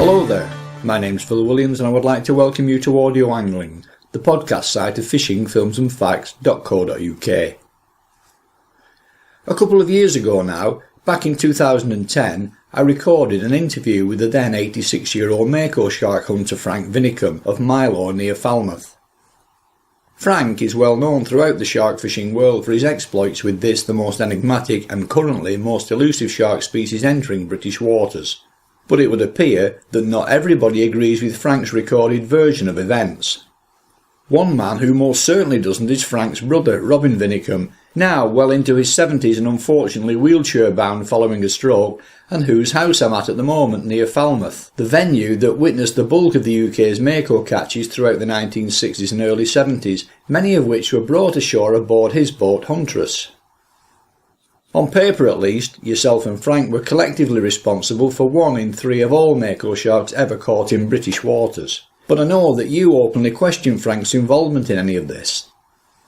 Hello there, my name's Phil Williams and I would like to welcome you to Audio Angling, the podcast site of fishingfilmsandfacts.co.uk. A couple of years ago now, back in 2010, I recorded an interview with the then 86-year-old Mako Shark hunter Frank Vinnicombe of Milo near Falmouth. Frank is well known throughout the shark fishing world for his exploits with this, the most enigmatic and currently most elusive shark species entering British waters. But it would appear that not everybody agrees with Frank's recorded version of events. One man who most certainly doesn't is Frank's brother, Robin Vinnicombe, now well into his 70s and unfortunately wheelchair bound following a stroke, and whose house I'm at the moment near Falmouth, the venue that witnessed the bulk of the UK's Mako catches throughout the 1960s and early 70s, many of which were brought ashore aboard his boat Huntress. On paper at least, yourself and Frank were collectively responsible for 1 in 3 of all Mako sharks ever caught in British waters. But I know that you openly question Frank's involvement in any of this.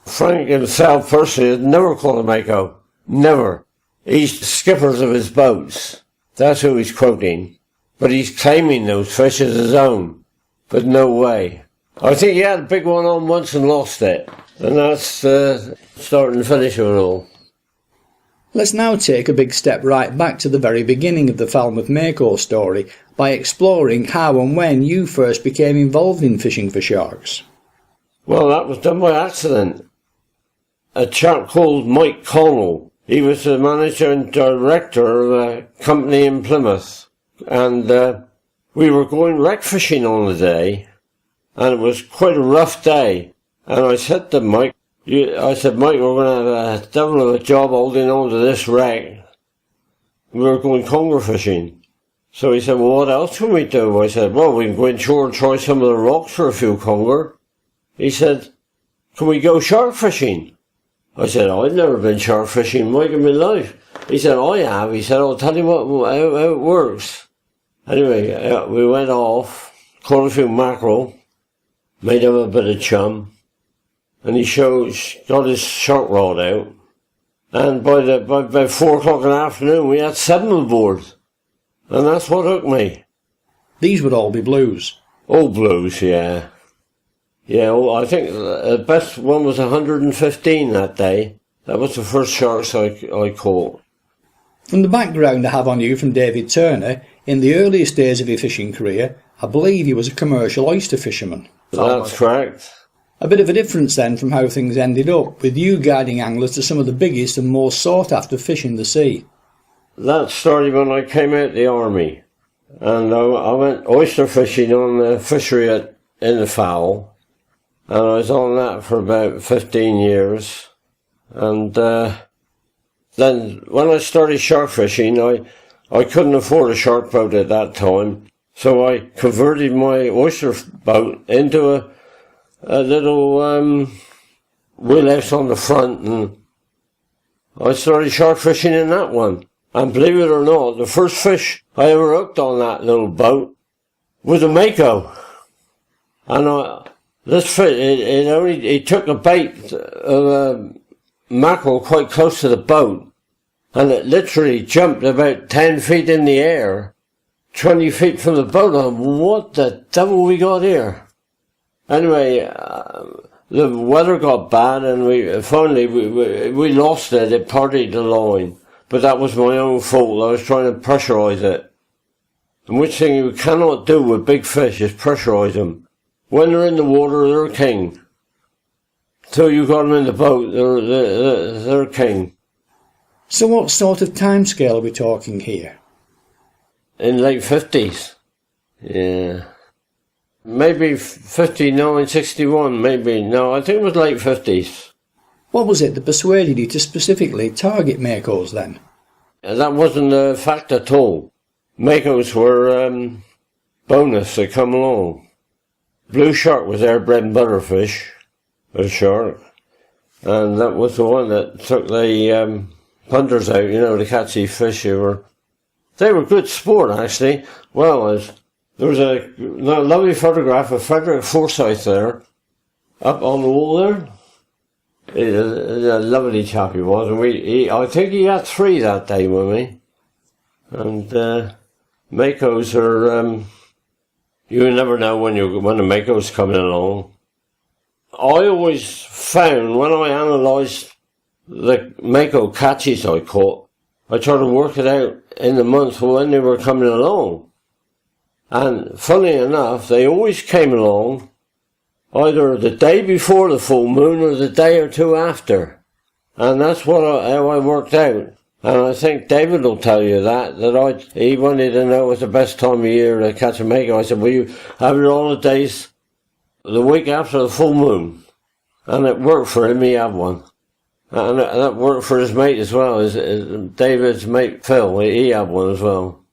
Frank himself personally had never caught a Mako. Never. He's the skippers of his boats. That's who he's quoting. But he's claiming those fish as his own. But no way. I think he had a big one on once and lost it. And that's the start and finish of it all. Let's now take a big step right back to the very beginning of the Falmouth Mako story by exploring how and when you first became involved in fishing for sharks. Well, that was done by accident. A chap called Mike Connell. He was the manager and director of a company in Plymouth. And we were going wreck fishing on the day. And it was quite a rough day. And I said to Mike, Mike, we're going to have a devil of a job holding on to this wreck. We were going conger fishing. So he said, well, what else can we do? I said, well, we can go inshore and try some of the rocks for a few conger. He said, can we go shark fishing? I said, I've never been shark fishing, Mike, in my life. He said, I have. He said, I'll tell you how it works. Anyway, we went off, caught a few mackerel, made him a bit of chum. And he got his shark rod out. And by about 4 o'clock in the afternoon, we had 7 aboard. And that's what hooked me. These would all be blues. All blues, yeah. Yeah, well, I think the best one was 115 that day. That was the first sharks I caught. From the background I have on you from David Turner, in the earliest days of your fishing career, I believe he was a commercial oyster fisherman. That's correct. A bit of a difference then from how things ended up, with you guiding anglers to some of the biggest and most sought after fish in the sea. That started when I came out of the army. And I went oyster fishing on the fishery in the Fowl. And I was on that for about 15 years. And then when I started shark fishing, I couldn't afford a shark boat at that time. So I converted my oyster boat into a little wheelhouse on the front, and I started shark fishing in that one. And believe it or not, the first fish I ever hooked on that little boat was a Mako. And this fish, it took a bait of a mackerel quite close to the boat, and it literally jumped about 10 feet in the air, 20 feet from the boat. And what the devil we got here? Anyway, the weather got bad and we lost it. It parted the line. But that was my own fault. I was trying to pressurise it. And which thing you cannot do with big fish is pressurise them. When they're in the water, they're king. Till you got them in the boat, they're king. So what sort of timescale are we talking here? In late 50s. Yeah. Maybe 59, 61, maybe. No, I think it was late 50s. What was it that persuaded you to specifically target Makos then? That wasn't a fact at all. Makos were bonus that come along. Blue shark was their bread and butter fish, a shark. And that was the one that took the punters out, to catch these fish. They were good sport, actually. Well, there was a lovely photograph of Frederick Forsyth there, up on the wall there. A lovely chap he was, and I think he had 3 that day with me. And Makos are You never know when the Mako's coming along. I always found when I analysed the Mako catches I caught, I tried to work it out in the month when they were coming along. And funny enough, they always came along either the day before the full moon or the day or two after. And that's how I worked out. And I think David will tell you that he wanted to know what's the best time of year to catch a Mako. I said, well, you have it all the days the week after the full moon. And it worked for him, he had one. And that worked for his mate as well, David's mate Phil, he had one as well.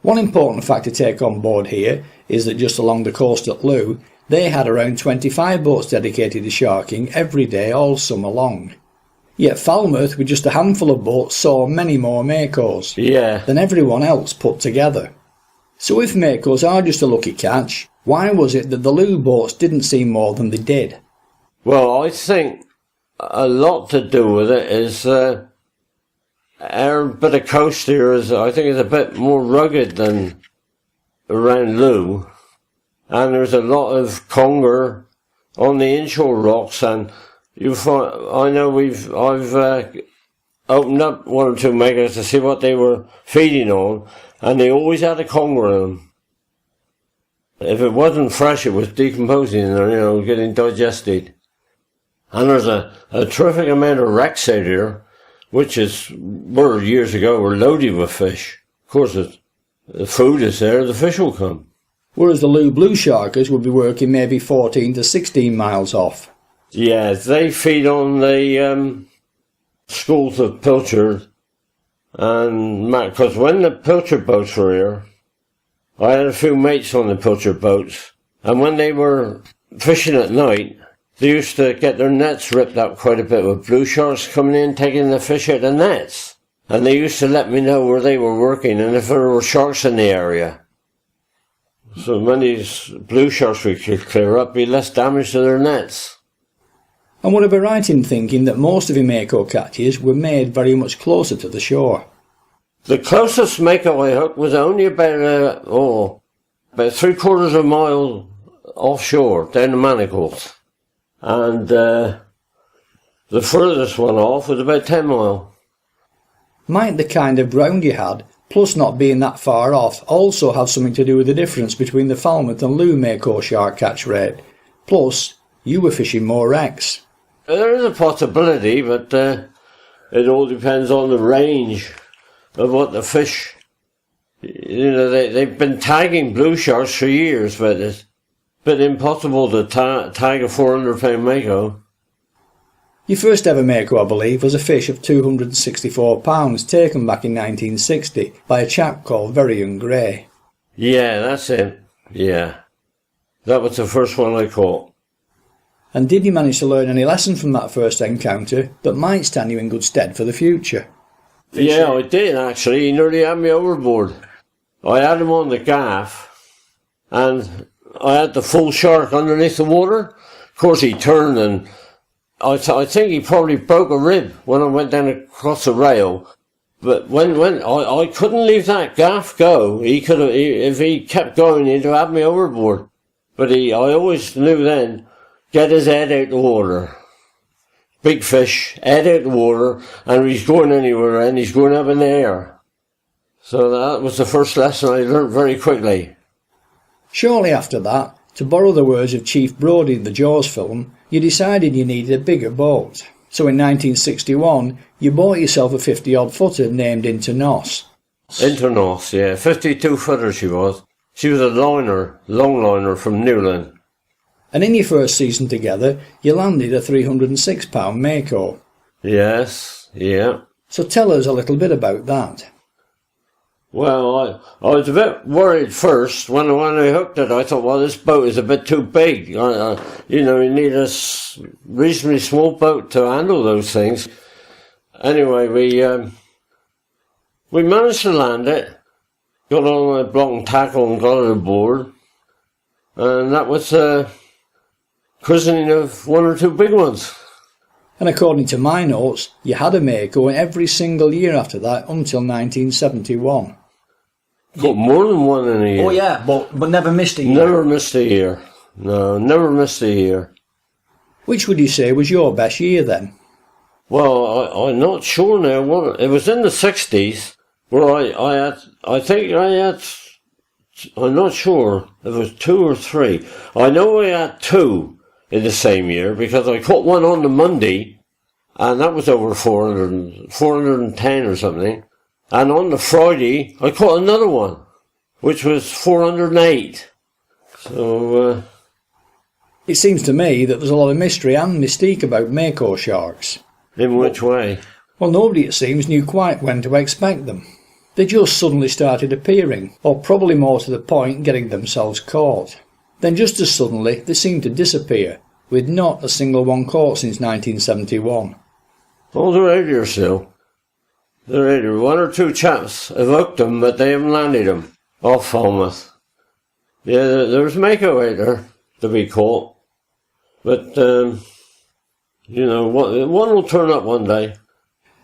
One important fact to take on board here is that just along the coast at Looe, they had around 25 boats dedicated to sharking every day all summer long. Yet Falmouth, with just a handful of boats, saw many more Makos than everyone else put together. So if Makos are just a lucky catch, why was it that the Looe boats didn't see more than they did? Well, I think a lot to do with it is our bit of coast here I think is a bit more rugged than around Looe, and there's a lot of conger on the inshore rocks, and you find, I know I've opened up one or two Makos to see what they were feeding on, and they always had a conger in them. If it wasn't fresh, it was decomposing or, getting digested. And there's a terrific amount of wrecks out here, which years ago were loaded with fish. Of course, the food is there, the fish will come. Whereas the Looe blue sharkers would be working maybe 14 to 16 miles off. Yeah, they feed on the schools of pilchard, and because when the pilchard boats were here, I had a few mates on the pilchard boats, and when they were fishing at night, they used to get their nets ripped up quite a bit with blue sharks coming in, taking the fish out of the nets. And they used to let me know where they were working and if there were sharks in the area. So when these blue sharks we could clear up, be less damage to their nets. And would I be right in thinking that most of your Mako catches were made very much closer to the shore? The closest Mako I hooked was only about 3/4 of a mile offshore, down the manacles. And the furthest one off was about 10 mile. Might the kind of ground you had, plus not being that far off, also have something to do with the difference between the Falmouth and Looe Mako Shark catch rate? Plus, you were fishing more wrecks. There is a possibility, but it all depends on the range of what the fish... they've been tagging blue sharks for years, but it's a bit impossible to tag a 400-pound Mako. Your first ever Mako, I believe, was a fish of 264 pounds taken back in 1960 by a chap called Very Young Gray. Yeah, that's it. Yeah. That was the first one I caught. And did you manage to learn any lesson from that first encounter that might stand you in good stead for the future? Yeah, I did actually. He nearly had me overboard. I had him on the gaff, and I had the full shark underneath the water. Of course, he turned, and I think he probably broke a rib when I went down across the rail. But when I couldn't leave that gaff go, if he kept going, he'd have had me overboard. But I always knew then, get his head out the water. Big fish, head out the water, and he's going anywhere, and he's going up in the air. So that was the first lesson I learned very quickly. Shortly after that, to borrow the words of Chief Brody in the Jaws film, you decided you needed a bigger boat. So in 1961, you bought yourself a 50-odd footer named Internos. Internos, yeah. 52-footer she was. She was a long liner from Newland. And in your first season together, you landed a 306-pound Mako. Yes, yeah. So tell us a little bit about that. Well, I was a bit worried first. When I hooked it, I thought, well, this boat is a bit too big. You need a reasonably small boat to handle those things. Anyway, we managed to land it, got on a block and tackle and got it aboard. And that was christening of one or two big ones. And according to my notes, you had a Mako in every single year after that until 1971. Got more than one in a year. Oh yeah, but never missed a year. Never missed a year. No, never missed a year. Which would you say was your best year then? Well, I'm not sure now. It was in the 60s where I'm not sure if it was 2 or 3. I know I had 2 in the same year because I caught one on the Monday and that was over 410 or something. And on the Friday I caught another one, which was 408. So, It seems to me that there's a lot of mystery and mystique about Mako sharks. In which way? Well, nobody, it seems, knew quite when to expect them. They just suddenly started appearing, or probably more to the point, getting themselves caught. Then just as suddenly, they seemed to disappear, with not a single one caught since 1971. Oh, they're out here still. They're out here. 1 or 2 chaps have hooked them, but they haven't landed them off Falmouth. Yeah, there's Mako out there to be caught. But, one will turn up one day.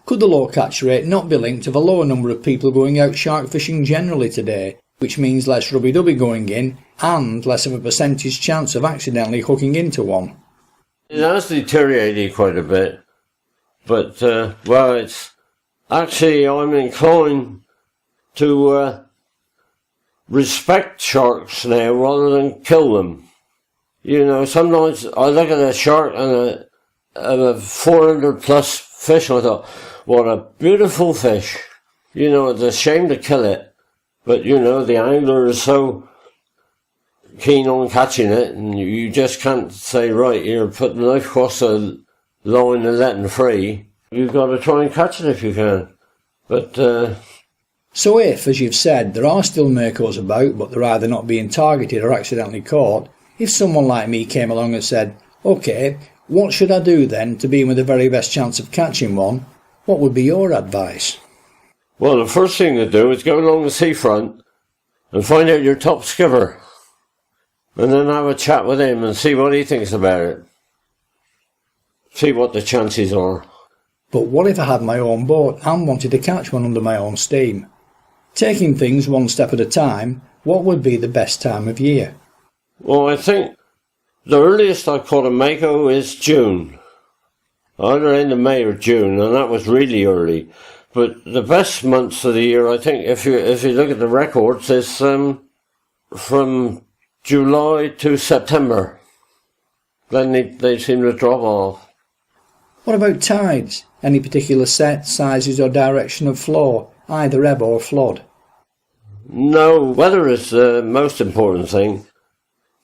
Could the low catch rate not be linked to the lower number of people going out shark fishing generally today, which means less rubby-dubby going in and less of a percentage chance of accidentally hooking into one? It has deteriorated quite a bit, but, it's actually, I'm inclined to respect sharks now rather than kill them. You know, sometimes I look at a shark and a 400 plus fish and I thought, what a beautiful fish. You know, it's a shame to kill it, but you know, the angler is so keen on catching it and you just can't say, right, you're putting the knife across the line and letting free. You've got to try and catch it if you can. But, So if, as you've said, there are still Makos about, but they're either not being targeted or accidentally caught, if someone like me came along and said, OK, what should I do then to be with the very best chance of catching one? What would be your advice? Well, the first thing to do is go along the seafront and find out your top skipper. And then have a chat with him and see what he thinks about it. See what the chances are. But what if I had my own boat and wanted to catch one under my own steam? Taking things one step at a time, what would be the best time of year? Well, I think the earliest I caught a Mako is June. Either end of May or June, and that was really early. But the best months of the year, I think, if you look at the records, is from July to September. Then they seem to drop off. What about tides? Any particular set, sizes or direction of flow, either ebb or flood? No, weather is the most important thing.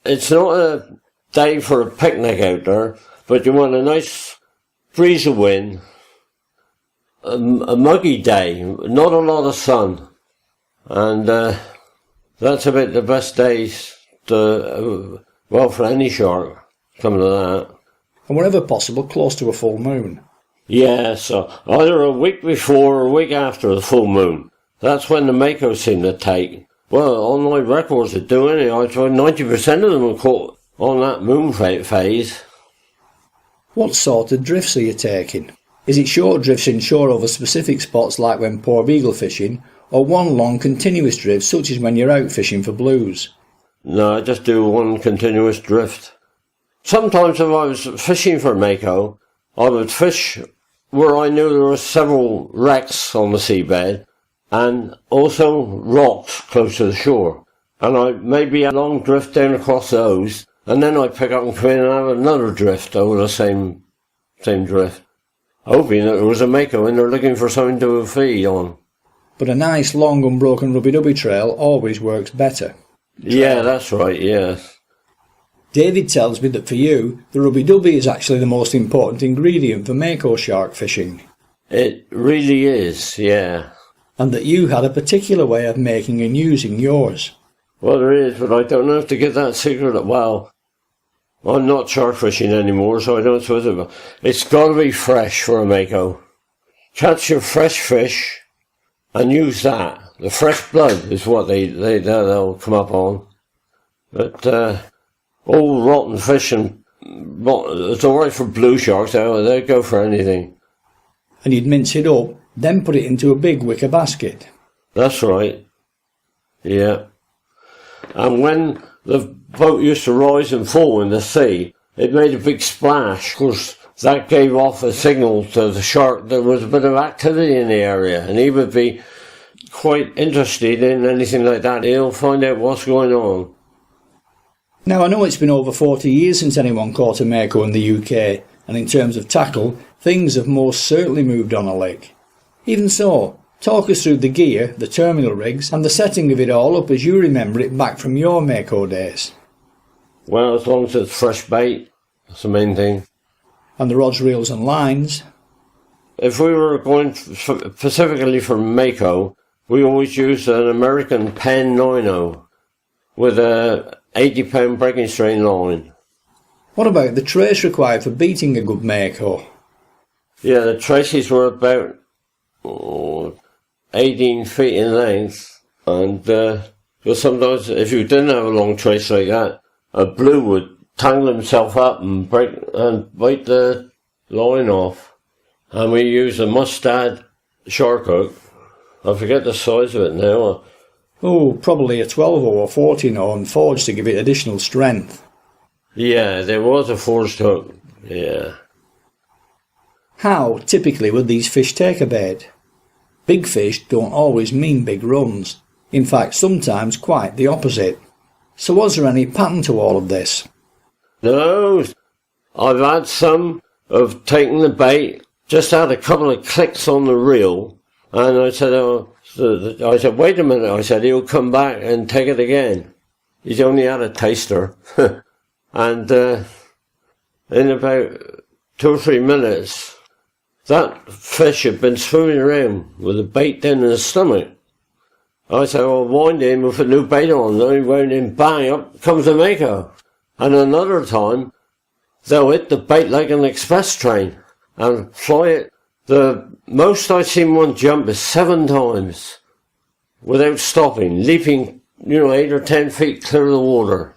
It's not a day for a picnic out there, but you want a nice breeze of wind, a muggy day, not a lot of sun, and that's about the best days for any shark, coming to that. And wherever possible, close to a full moon. Yeah, so either a week before or a week after the full moon. That's when the Makos seem to take. Well, on my records they do anyway. I tried 90% of them are caught on that moon phase. What sort of drifts are you taking? Is it short drifts inshore over specific spots like when porbeagle fishing, or one long continuous drift such as when you're out fishing for blues? No, I just do one continuous drift. Sometimes if I was fishing for Mako, I would fish where I knew there were several wrecks on the seabed and also rocks close to the shore. And I maybe a long drift down across those, and then I'd pick up and come in and have another drift over the same drift, hoping that there was a Mako in there looking for something to feed on. But a nice long unbroken rubby-dubby trail always works better. Yeah, that's right, yes. David tells me that for you, the rubby-dubby is actually the most important ingredient for Mako shark fishing. It really is, yeah. And that you had a particular way of making and using yours. Well, there is, but I don't have to give that secret. Well, I'm not shark fishing anymore, so I don't suppose it. It's got to be fresh for a Mako. Catch your fresh fish and use that. The fresh blood is what they'll come up on. But all rotten fish, and it's all right for blue sharks. They'll go for anything. And you'd mince it up, then put it into a big wicker basket. That's right. Yeah. And when the boat used to rise and fall in the sea, it made a big splash. Of course, that gave off a signal to the shark there was a bit of activity in the area, and he would be quite interested in anything like that. He'll find out what's going on. Now, I know it's been over 40 years since anyone caught a Mako in the UK, and in terms of tackle, things have most certainly moved on a lick. Even so, talk us through the gear, the terminal rigs, and the setting of it all up as you remember it back from your Mako days. Well, as long as it's fresh bait, that's the main thing. And the rods, reels and lines. If we were going specifically for Mako, we always used an American Pen 90 with a 80-pound breaking strain line. What about the trace required for beating a good Mako? Yeah, the traces were about 18 feet in length, and because sometimes if you didn't have a long trace like that, a blue would tangle himself up and bite the line off. And we used a Mustad shark hook. I forget the size of it now. Oh, probably a 12 or 14 and forged to give it additional strength. Yeah, there was a forged hook, yeah. How, typically, would these fish take a bait? Big fish don't always mean big runs. In fact, sometimes quite the opposite. So was there any pattern to all of this? No, I've had some of taking the bait, just had a couple of clicks on the reel, and I said, wait a minute, I said, he'll come back and take it again. He's only had a taster. And in about 2 or 3 minutes, that fish had been swimming around with a bait down in his stomach. I said, well, wind him with a new bait on. Then he wound him, bang, up comes the Mako. And another time, they'll hit the bait like an express train and fly it. The most I've seen one jump is 7 times without stopping, leaping, 8 or 10 feet clear of the water.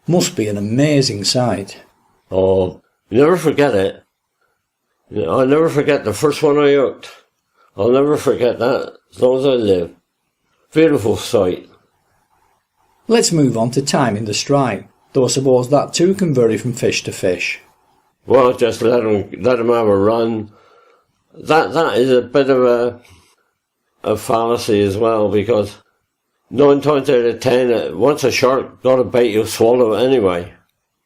Must be an amazing sight. Oh, you never forget it. I'll never forget the first one I hooked. I'll never forget that as long as I live. Beautiful sight. Let's move on to timing the strike, though I suppose that too can vary from fish to fish. Well, just let them have a run. That is a bit of a fallacy as well, because 9 times out of 10, once a shark got a bait, he'll swallow it anyway.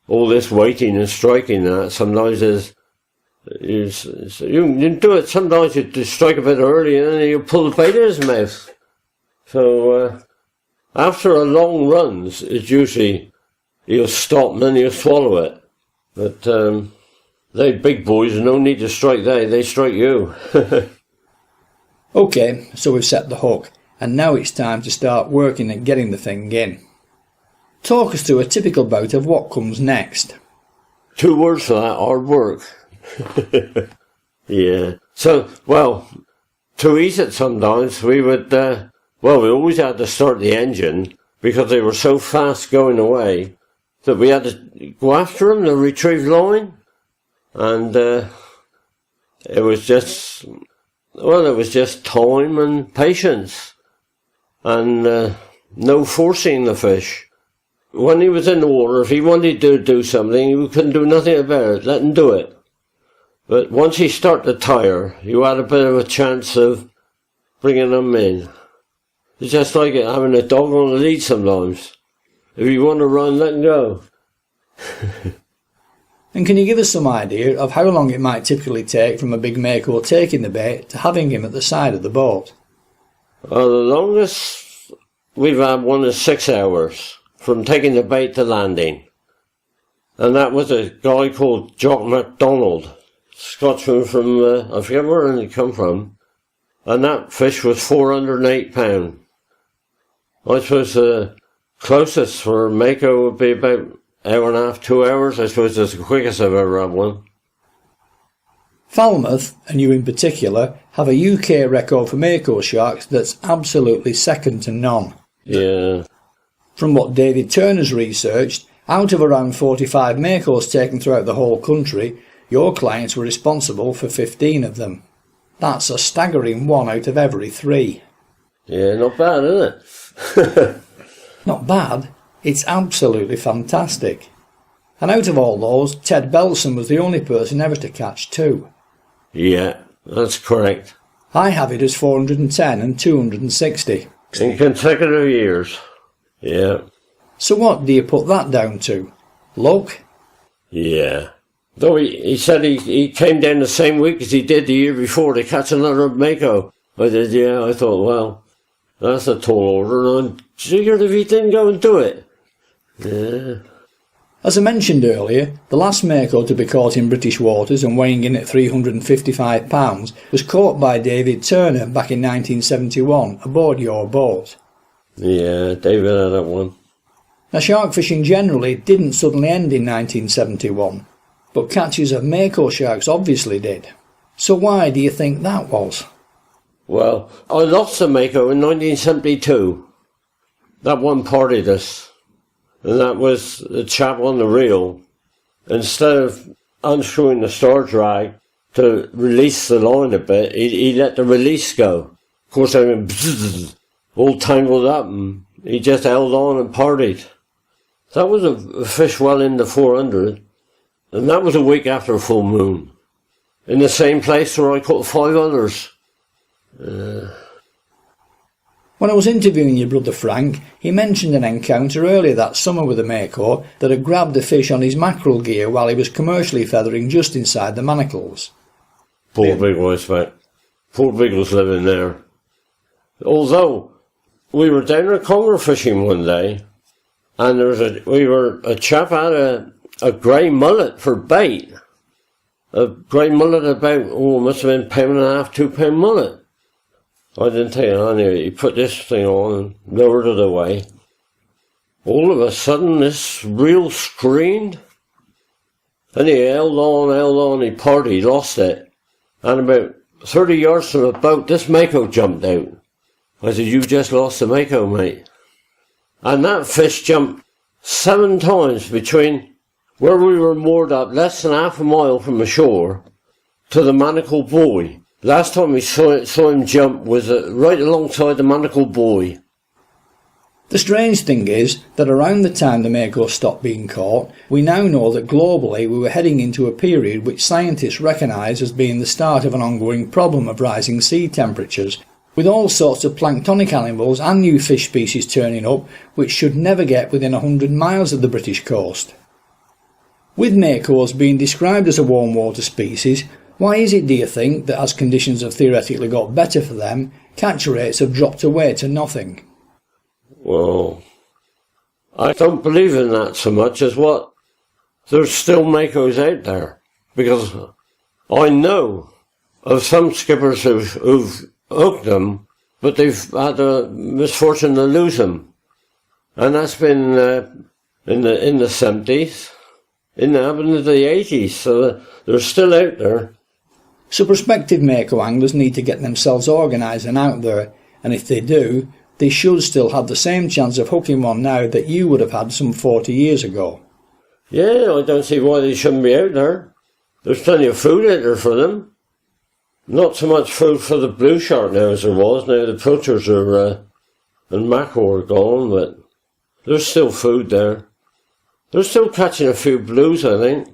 All this waiting and striking that sometimes you can do it. Sometimes you strike a bit early and then you pull the bait in his mouth. So after a long runs, it's usually he'll stop and then he'll swallow it. But they big boys, no need to strike they strike you. Okay, so we've set the hook, and now it's time to start working at getting the thing in. Talk us through a typical bout of what comes next. 2 words for that, hard work. Yeah. So, well, to ease it sometimes, we would, we always had to start the engine because they were so fast going away that we had to go after them to retrieve line. And it was just time and patience and no forcing the fish. When he was in the water, if he wanted to do something, we couldn't do nothing about it. Let him do it. But once he started to tire, you had a bit of a chance of bringing them in. It's just like having a dog on a lead sometimes. If you want to run, let him go. And can you give us some idea of how long it might typically take from a big Mako taking the bait to having him at the side of the boat? The longest we've had one is 6 hours from taking the bait to landing. And that was a guy called Jock MacDonald, Scotsman from, I forget where he come from. And that fish was 408 pounds. I suppose the closest for Mako would be about 1.5 to 2 hours. I suppose that's the quickest I've ever had one. Falmouth, and you in particular, have a UK record for Mako Sharks that's absolutely second to none. Yeah. From what David Turner's researched, out of around 45 Makos taken throughout the whole country, your clients were responsible for 15 of them. That's a staggering 1 out of every 3. Yeah, not bad, is it? Not bad, it's absolutely fantastic. And out of all those, Ted Belson was the only person ever to catch 2. Yeah, that's correct. I have it as 410 and 260. In consecutive years. Yeah. So what do you put that down to? Luck? Yeah. Though he said he came down the same week as he did the year before to catch another Mako. I did, yeah. I thought, well, that's a tall order. And I figured if he didn't go and do it. Yeah. As I mentioned earlier, the last Mako to be caught in British waters and weighing in at 355 pounds was caught by David Turner back in 1971 aboard your boat. Yeah, David had that one. Now, shark fishing generally didn't suddenly end in 1971, but catches of Mako sharks obviously did. So why do you think that was? Well, I lost a Mako in 1972. That one parted us. And that was the chap on the reel. Instead of unscrewing the star drag to release the line a bit, he let the release go. Of course, I went bzzz, all tangled up, and he just held on and parted. That was a fish well into 400, and that was a week after a full moon. In the same place where I caught 5 others. When I was interviewing your brother Frank, he mentioned an encounter earlier that summer with a Mako that had grabbed a fish on his mackerel gear while he was commercially feathering just inside the manacles. Porbeagles, mate. Porbeagles living there. Although, we were down at conger fishing one day, and a chap had a grey mullet for bait. A grey mullet about, must have been £1.5, £2 mullet. I didn't take it on here. He put this thing on and lowered it away. All of a sudden, this reel screamed. And he held on, he parted, he lost it. And about 30 yards from the boat, this Mako jumped out. I said, you just lost the Mako, mate. And that fish jumped 7 times between where we were moored up, less than half a mile from the shore, to the manacle buoy. Last time we saw him jump was right alongside the manacle buoy. The strange thing is that around the time the Mako stopped being caught, we now know that globally we were heading into a period which scientists recognise as being the start of an ongoing problem of rising sea temperatures, with all sorts of planktonic animals and new fish species turning up which should never get within 100 miles of the British coast. With Makos being described as a warm water species, why is it, do you think, that as conditions have theoretically got better for them, catch rates have dropped away to nothing? Well, I don't believe in that so much as what there's still Makos out there. Because I know of some skippers who've hooked them, but they've had the misfortune to lose them. And that's been in the 70s, in the 80s, so they're still out there. So prospective Mako anglers need to get themselves organised and out there, and if they do, they should still have the same chance of hooking one now that you would have had some 40 years ago. Yeah, I don't see why they shouldn't be out there. There's plenty of food out there for them. Not so much food for the blue shark now as there was. Now the pilchards and Mako are gone, but there's still food there. They're still catching a few blues, I think.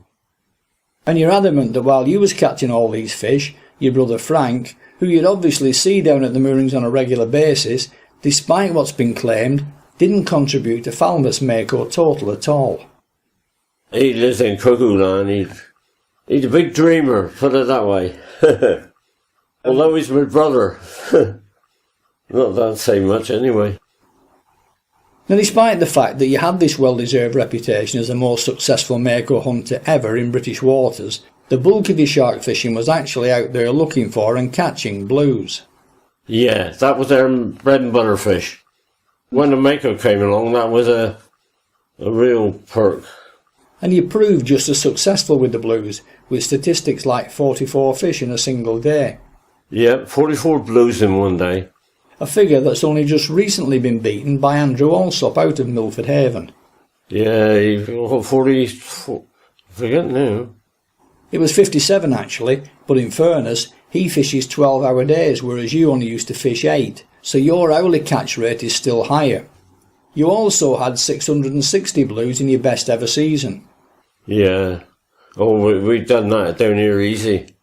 And you're adamant that while you was catching all these fish, your brother Frank, who you'd obviously see down at the moorings on a regular basis, despite what's been claimed, didn't contribute to Falmouth's Mako total at all. He lives in cuckoo land. He's a big dreamer, put it that way. Although he's my brother. Not that saying much anyway. Now, despite the fact that you had this well-deserved reputation as the most successful Mako hunter ever in British waters, the bulk of your shark fishing was actually out there looking for and catching blues. Yeah, that was our bread and butter fish. When the Mako came along, that was a real perk. And you proved just as successful with the blues, with statistics like 44 fish in a single day. Yeah, 44 blues in one day. A figure that's only just recently been beaten by Andrew Alsop out of Milford Haven. Yeah, he got 44, I forget now. It was 57 actually, but in fairness, he fishes 12-hour days, whereas you only used to fish 8, so your hourly catch rate is still higher. You also had 660 blues in your best ever season. Yeah. Oh, we've done that down here easy.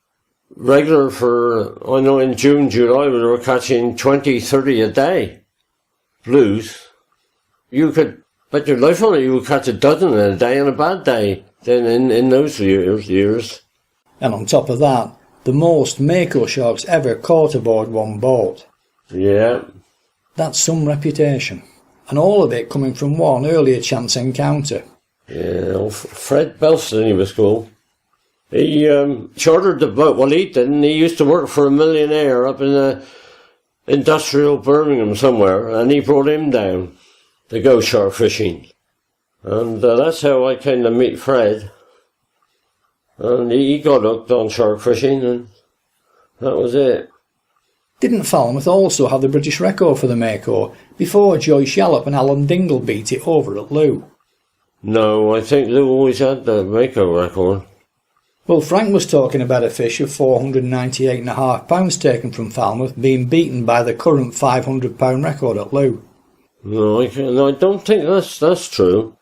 Regular for, I know in June, July, we were catching 20, 30 a day. Blues. You could bet your life on it, you would catch a dozen in a day on a bad day. Then in those years. And on top of that, the most Mako Sharks ever caught aboard one boat. Yeah. That's some reputation. And all of it coming from one earlier chance encounter. Yeah, old Fred Belston, he was called. He chartered the boat. Well, he didn't. He used to work for a millionaire up in the industrial Birmingham somewhere, and he brought him down to go shark fishing. And that's how I came to meet Fred. And he got hooked on shark fishing, and that was it. Didn't Falmouth also have the British record for the Mako before Joyce Yallop and Alan Dingle beat it over at Lou? No, I think Lou always had the Mako record. Well, Frank was talking about a fish of 498.5 pounds taken from Falmouth being beaten by the current 500 pound record at Lou. No, I don't think that's true.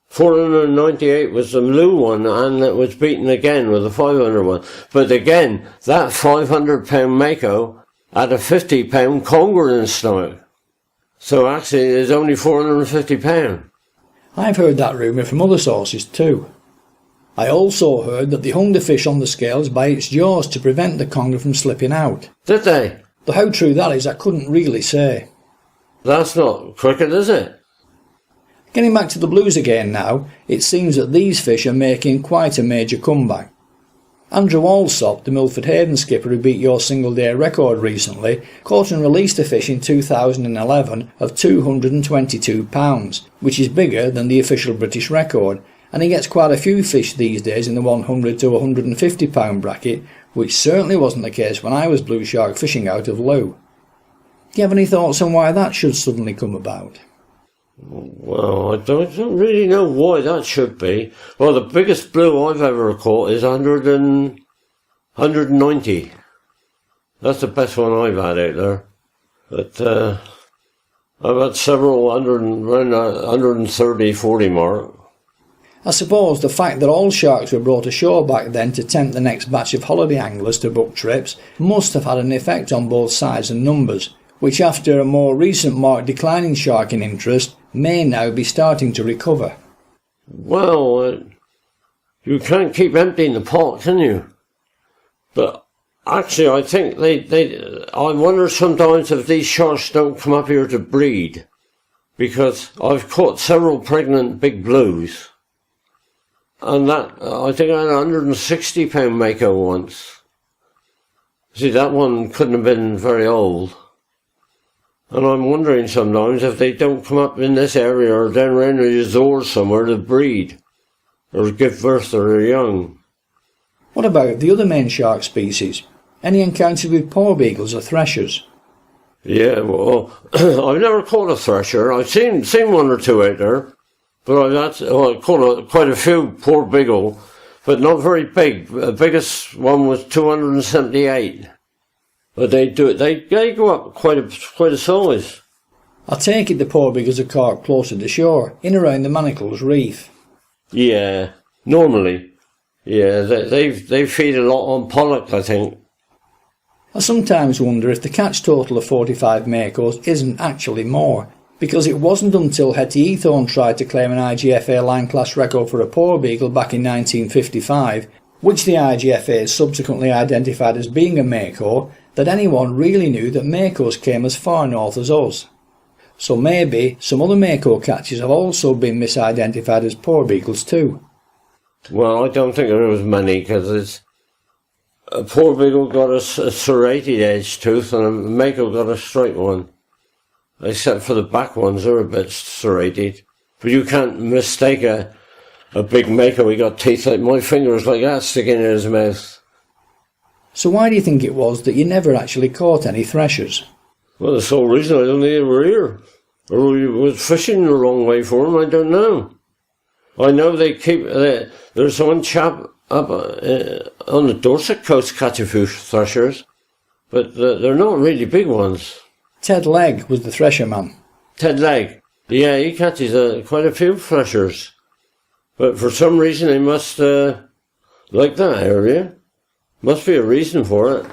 498 was the Lou one, and it was beaten again with the 500 one. But again, that 500 pound Mako had a 50 pound conger in his stomach. So actually, it's only 450 pound. I've heard that rumour from other sources too. I also heard that they hung the fish on the scales by its jaws to prevent the conger from slipping out. Did they? Though how true that is, I couldn't really say. That's not cricket, is it? Getting back to the blues again now, it seems that these fish are making quite a major comeback. Andrew Alsop, the Milford Haven skipper who beat your single-day record recently, caught and released a fish in 2011 of 222 pounds, which is bigger than the official British record, and he gets quite a few fish these days in the 100 to 150 pound bracket, which certainly wasn't the case when I was blue shark fishing out of Lou. Do you have any thoughts on why that should suddenly come about? Well, I don't really know why that should be. Well, the biggest blue I've ever caught is 190. That's the best one I've had out there. But I've had several around 130, 40 mark. I suppose the fact that all sharks were brought ashore back then to tempt the next batch of holiday anglers to book trips must have had an effect on both size and numbers, which after a more recent marked decline in shark in interest may now be starting to recover. Well, you can't keep emptying the pot, can you? But actually I think I wonder sometimes if these sharks don't come up here to breed, because I've caught several pregnant big blues. And that, I think I had a 160 pound Mako once. See, that one couldn't have been very old. And I'm wondering sometimes if they don't come up in this area or down around the Azores somewhere to breed or give birth to their young. What about the other main shark species? Any encounters with porbeagles or threshers? Yeah, well, I've never caught a thresher. I've seen one or two out there. But I've caught quite a few porbeagle, but not very big. The biggest one was 278. But they go up quite a size. I take it the porbeagles are caught closer to shore, in around the Manacles Reef. Yeah, normally. Yeah, they feed a lot on pollock, I think. I sometimes wonder if the catch total of 45 Makos isn't actually more, because it wasn't until Hetty Ethorne tried to claim an IGFA line class record for a porbeagle back in 1955, which the IGFA subsequently identified as being a Mako, that anyone really knew that Makos came as far north as us. So maybe some other Mako catches have also been misidentified as porbeagles too. Well, I don't think there was many, because a porbeagle got a serrated edge tooth and a Mako got a straight one. Except for the back ones, they're a bit serrated. But you can't mistake a big Mako. He got teeth like my fingers like that sticking in his mouth. So why do you think it was that you never actually caught any threshers? Well, the sole reason I don't think they were here. Or we was fishing the wrong way for them, I don't know. I know they keep... there's one chap up on the Dorset coast catch a few threshers, but they're not really big ones. Ted Legg was the thresher man. Ted Legg. Yeah, he catches quite a few Threshers. But for some reason they must like that area. Must be a reason for it.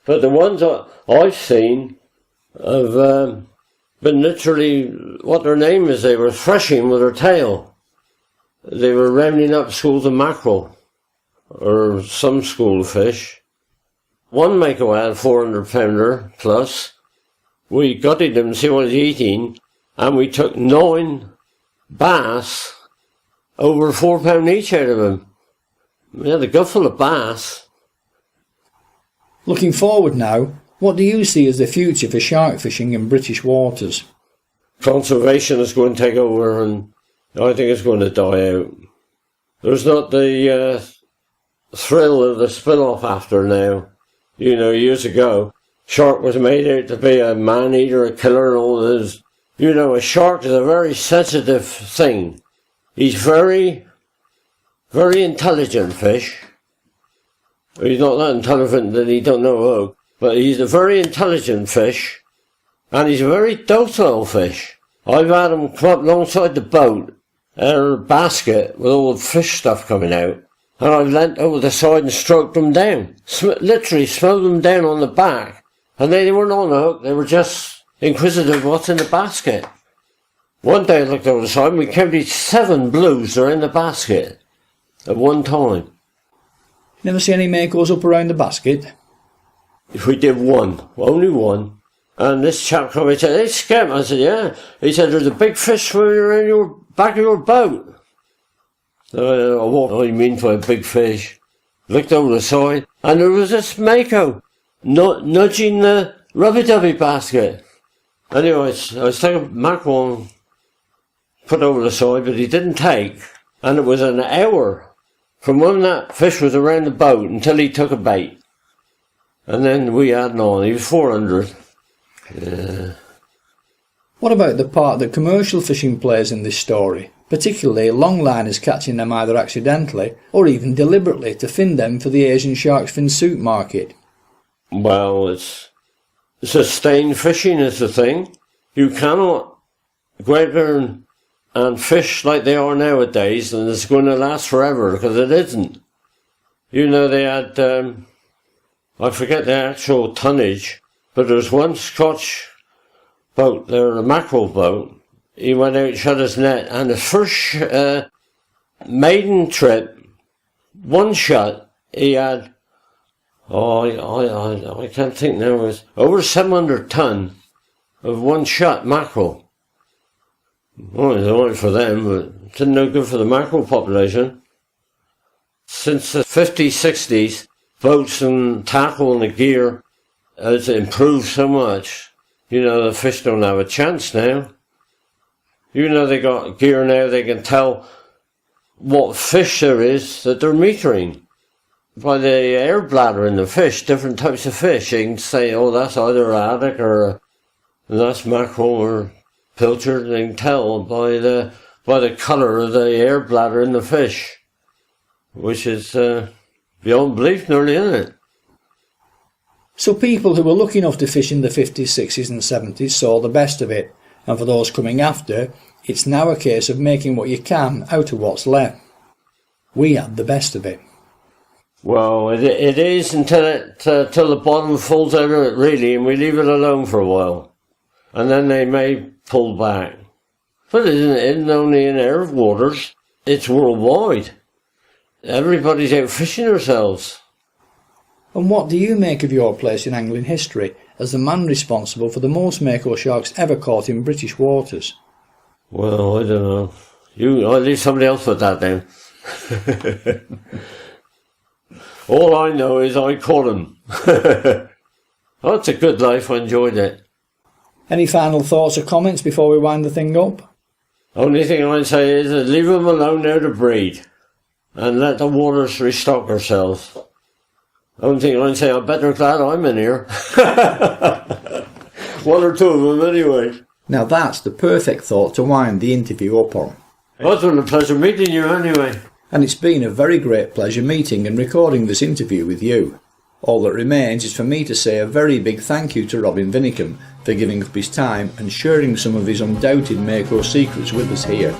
But the ones I've seen have been literally, what their name is, they were threshing with their tail. They were rounding up schools of mackerel, or some school of fish. One Mako had 400-pounder plus. We gutted him to see what he's eating, and we took 9 bass, over 4 pound each out of him. We had a gut full of bass. Looking forward now, what do you see as the future for shark fishing in British waters? Conservation is going to take over, and I think it's going to die out. There's not the thrill of the spin-off after now. You know, years ago, shark was made out to be a man-eater, a killer, and all this. You know, a shark is a very sensitive thing. He's very, very intelligent fish. He's not that intelligent that he don't know how, but he's a very intelligent fish, and he's a very docile fish. I've had him come up alongside the boat, in a basket with all the fish stuff coming out, and I've leant over the side and stroked them down. Literally smelled them down on the back, and they weren't on the hook, they were just inquisitive what's in the basket. One day I looked over the side and we counted 7 blues that are in the basket at one time. Never see any makos up around the basket? If we did one, only one. And this chap came and said, "Hey, Skip." I said, "Yeah." He said, "There's a big fish swimming around your back of your boat." What do you mean by a big fish? Looked over the side, and there was this Mako nudging the rubby-dubby basket. Anyway, I was taking mackerel and put over the side, but he didn't take. And it was an hour from when that fish was around the boat until he took a bait. And then we had on. He was 400. Yeah. What about the part that commercial fishing plays in this story, particularly longliners catching them either accidentally or even deliberately to fin them for the Asian shark's fin soup market? Well, it's sustained fishing is the thing. You cannot go out there and fish like they are nowadays and it's going to last forever, because it isn't. You know, they had, I forget the actual tonnage, but there was one Scotch boat, they were a mackerel boat. He went out, shut his net, and the first maiden trip, one shot, he had, I can't think now, it was over 700 ton of one shot mackerel. Well, it was all right for them, but it didn't no good for the mackerel population. Since the 50s, 60s, boats and tackle and the gear has improved so much. You know, the fish don't have a chance now. You know, they got gear now, they can tell what fish there is that they're metering. By the air bladder in the fish, different types of fish, you can say, oh, that's either haddock or that's mackerel or pilchard. They can tell by the colour of the air bladder in the fish, which is beyond belief nearly, isn't it? So people who were lucky enough to fish in the 50s, 60s and 70s saw the best of it, and for those coming after, it's now a case of making what you can out of what's left. We had the best of it. Well, it is until the bottom falls out of it, really, and we leave it alone for a while. And then they may pull back. But it isn't only in our waters, it's worldwide. Everybody's out fishing themselves. And what do you make of your place in angling history as the man responsible for the most Mako sharks ever caught in British waters? Well, I don't know. I'll leave somebody else put that down. All I know is I caught them. Oh, it's a good life, I enjoyed it. Any final thoughts or comments before we wind the thing up? Only thing I'd say is leave them alone now to breed and let the waters restock themselves. Only thing I'd say, I bet they're glad I'm in here. One or two of them anyway. Now that's the perfect thought to wind the interview up on. It's been a pleasure meeting you anyway. And it's been a very great pleasure meeting and recording this interview with you. All that remains is for me to say a very big thank you to Robin Vinnicombe for giving up his time and sharing some of his undoubted Mako secrets with us here.